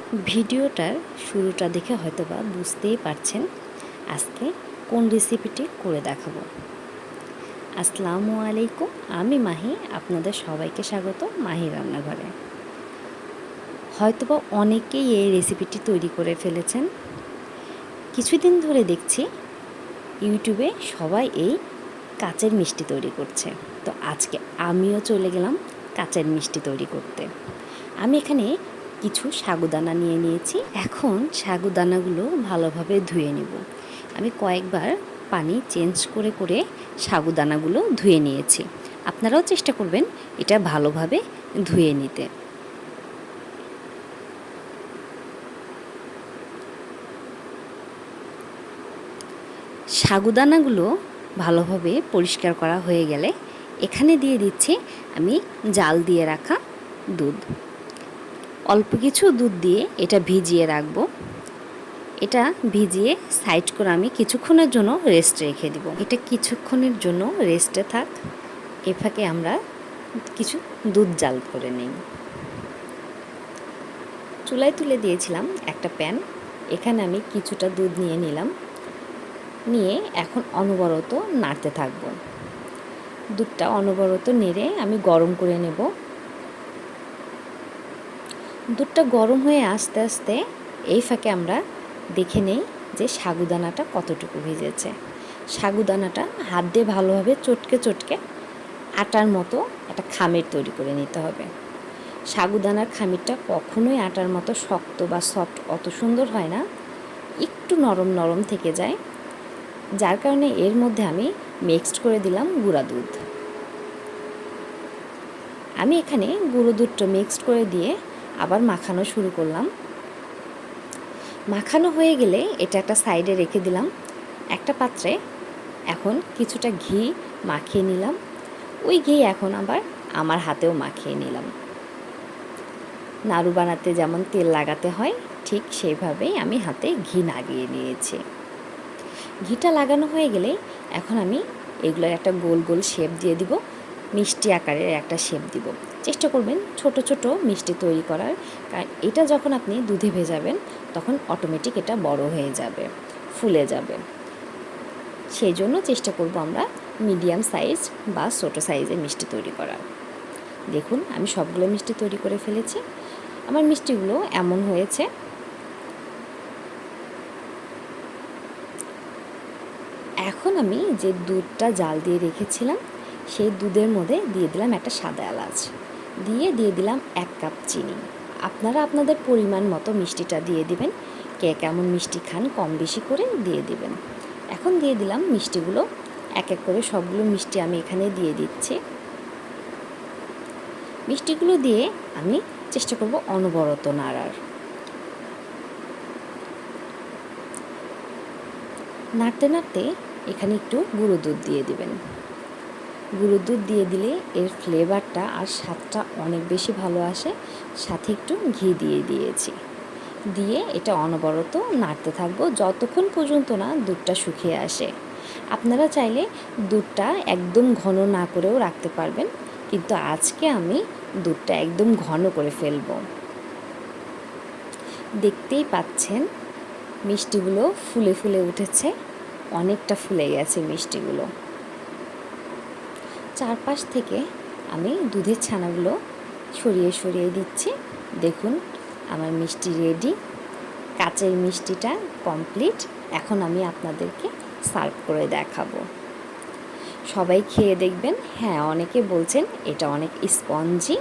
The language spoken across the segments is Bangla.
ভিডিওটার শুরুটা দেখে হয়তোবা বুঝতেই পারছেন আজকে কোন রেসিপিটি করে দেখাবো। আসসালামু আলাইকুম, আমি মাহি, আপনাদের সবাইকে স্বাগত মাহি রান্নাঘরে। হয়তোবা অনেকেই এই রেসিপিটি তৈরি করে ফেলেছেন। কিছুদিন ধরে দেখছি ইউটিউবে সবাই এই কাচের মিষ্টি তৈরি করছে, তো আজকে আমিও চলে গেলাম কাচের মিষ্টি তৈরি করতে। আমি এখানে কিছু সাগুদানা নিয়ে নিয়েছি। এখন সাগুদানাগুলো ভালোভাবে ধুয়ে নেব। আমি কয়েকবার পানি চেঞ্জ করে করে সাগুদানাগুলো ধুয়ে নিয়েছি। আপনারাও চেষ্টা করবেন এটা ভালোভাবে ধুয়ে নিতে। সাগুদানাগুলো ভালোভাবে পরিষ্কার করা হয়ে গেলে এখানে দিয়ে দিচ্ছি আমি জাল দিয়ে রাখা দুধ। অল্প কিছু দুধ দিয়ে এটা ভিজিয়ে রাখবো। এটা ভিজিয়ে সাইড করে আমি কিছুক্ষণের জন্য রেস্ট রেখে দিব। এটা কিছুক্ষণের জন্য রেস্টে থাক, এ ফাঁকে আমরা কিছু দুধ জাল করে নিই। চুলায় তুলে দিয়েছিলাম একটা প্যান, এখানে আমি কিছুটা দুধ নিয়ে নিলাম। নিয়ে এখন অনবরত নাড়তে থাকব। দুধটা অনবরত নেড়ে আমি গরম করে নেব। দুধটা গরম হয়ে আস্তে আস্তে এই ফাঁকে আমরা দেখে নেই যে সাগুদানাটা কতটুকু ভিজেছে। সাগুদানাটা হাত দিয়ে ভালোভাবে চটকে চটকে আটার মতো একটা খামির তৈরি করে নিতে হবে। সাগুদানার খামিরটা কখনোই আটার মতো শক্ত বা সফট অত সুন্দর হয় না, একটু নরম নরম থেকে যায়, যার কারণে এর মধ্যে আমি মিক্সড করে দিলাম গুঁড়া দুধ। আমি এখানে গুঁড়ো দুধটা মিক্সড করে দিয়ে আবার মাখানো শুরু করলাম। মাখানো হয়ে গেলে এটা একটা সাইডে রেখে দিলাম। একটা পাত্রে এখন কিছুটা ঘি মাখিয়ে নিলাম। ওই ঘি এখন আবার আমার হাতেও মাখিয়ে নিলাম। নাড়ু বানাতে যেমন তেল লাগাতে হয় ঠিক সেইভাবেই আমি হাতে ঘি লাগিয়ে নিয়েছি। ঘিটা লাগানো হয়ে গেলে এখন আমি এগুলোর একটা গোল গোল শেপ দিয়ে দিব, মিষ্টি আকারের একটা শেপ দিব। চেষ্টা করবেন ছোট ছোট মিষ্টি তৈরি করার, কারণ এটা যখন আপনি দুধে ভেজাবেন তখন অটোমেটিক এটা বড় হয়ে যাবে, ফুলে যাবে। সেই জন্য চেষ্টা করব আমরা মিডিয়াম সাইজ বা ছোটো সাইজের মিষ্টি তৈরি করার। দেখুন আমি সবগুলো মিষ্টি তৈরি করে ফেলেছি। আমার মিষ্টিগুলো এমন হয়েছে। এখন আমি যে দুধটা জাল দিয়ে রেখেছিলাম সেই দুধের মধ্যে দিয়ে দিলাম একটা সাদা এলাচ, দিয়ে দিলাম 1 কাপ চিনি। আপনারা আপনাদের পরিমাণ মতো মিষ্টিটা দিয়ে দিবেন, কে কেমন মিষ্টি খান কম বেশি করে দিয়ে দিবেন। এখন দিয়ে দিলাম মিষ্টিগুলো, এক এক করে সবগুলো মিষ্টি আমি এখানে দিয়ে দিচ্ছি। মিষ্টিগুলো দিয়ে আমি চেষ্টা করব অনবরত নাড়ার। নাড়তে নাড়তে এখানে একটু গুঁড়ো দুধ দিয়ে দিবেন। গুঁড়ো দুধ দিয়ে দিলে এর ফ্লেভারটা আর স্বাদটা অনেক বেশি ভালো আসে। সাথে একটু ঘি দিয়ে দিয়েছি, দিয়ে এটা অনবরত নাড়তে থাকবো যতক্ষণ পর্যন্ত না দুধটা শুকিয়ে আসে। আপনারা চাইলে দুধটা একদম ঘন না করেও রাখতে পারবেন, কিন্তু আজকে আমি দুধটা একদম ঘন করে ফেলবো। দেখতেই পাচ্ছেন মিষ্টিগুলো ফুলে ফুলে উঠেছে, অনেকটা ফুলে গেছে মিষ্টিগুলো। চারপাশ থেকে আমি দুধের ছানাগুলো সরিয়ে সরিয়ে দিচ্ছি। দেখুন আমার মিষ্টি রেডি, কাচের মিষ্টিটা কমপ্লিট। এখন আমি আপনাদেরকে সার্ভ করে দেখাবো। সবাই খেয়ে দেখবেন। হ্যাঁ, অনেকে বলছেন এটা অনেক স্পঞ্জি,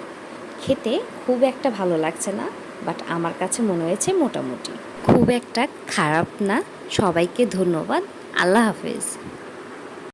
খেতে খুব একটা ভালো লাগছে না, বাট আমার কাছে মনে হয়েছে মোটামুটি, খুব একটা খারাপ না। সবাইকে ধন্যবাদ। আল্লাহ হাফেজ।